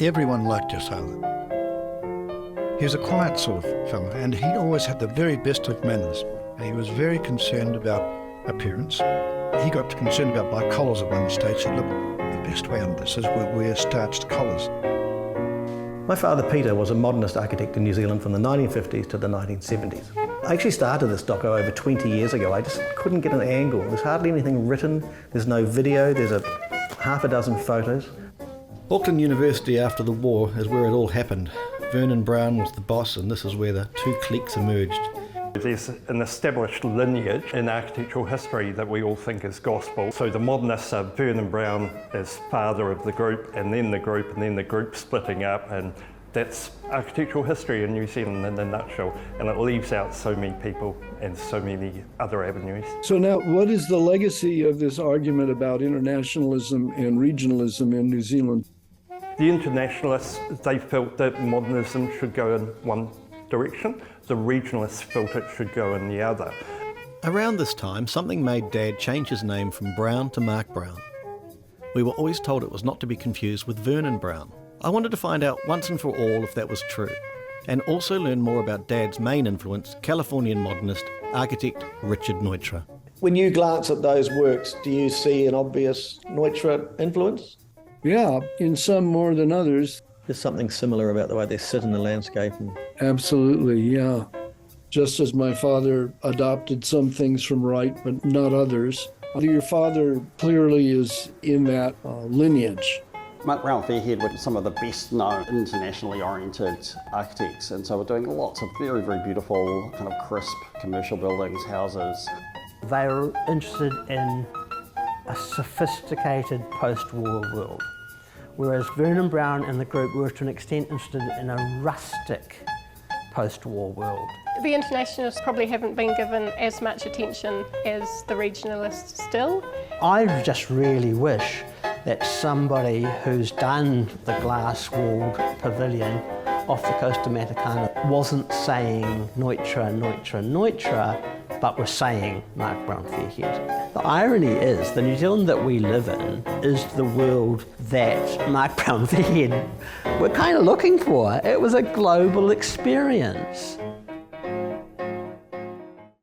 Everyone liked your father. He was a quiet sort of fellow, and he always had the very best of manners. He was very concerned about appearance. He got concerned about my collars at one stage. He said, look, the best way out of this is we wear starched collars. My father Peter was a modernist architect in New Zealand from the 1950s to the 1970s. I actually started this doco over 20 years ago. I just couldn't get an angle. There's hardly anything written, there's no video, there's half a dozen photos. Auckland University after the war is where it all happened. Vernon Brown was the boss, and this is where the two cliques emerged. There's an established lineage in architectural history that we all think is gospel. So the modernists are Vernon Brown as father of the group, and then the group splitting up, and that's architectural history in New Zealand in a nutshell, and it leaves out so many people and so many other avenues. So now, what is the legacy of this argument about internationalism and regionalism in New Zealand? The internationalists, they felt that modernism should go in one direction. The regionalists felt it should go in the other. Around this time, something made Dad change his name from Brown to Mark Brown. We were always told it was not to be confused with Vernon Brown. I wanted to find out once and for all if that was true, and also learn more about Dad's main influence, Californian modernist architect Richard Neutra. When you glance at those works, do you see an obvious Neutra influence? Yeah, in some more than others. There's something similar about the way they sit in the landscape. Absolutely, yeah. Just as my father adopted some things from Wright, but not others. Your father clearly is in that lineage. Mark Brown Fairhead were some of the best known internationally oriented architects, and so we're doing lots of very, very beautiful, kind of crisp commercial buildings, houses. They were interested in a sophisticated post-war world, whereas Vernon Brown and the group were to an extent interested in a rustic post-war world. The internationalists probably haven't been given as much attention as the regionalists still. I just really wish that somebody who's done the glass-walled pavilion off the coast of Matakana wasn't saying Neutra, Neutra, Neutra, but was saying Mark Brown Fairhead. The irony is, the New Zealand that we live in is the world that Mark Brown Fairhead were kind of looking for. It was a global experience.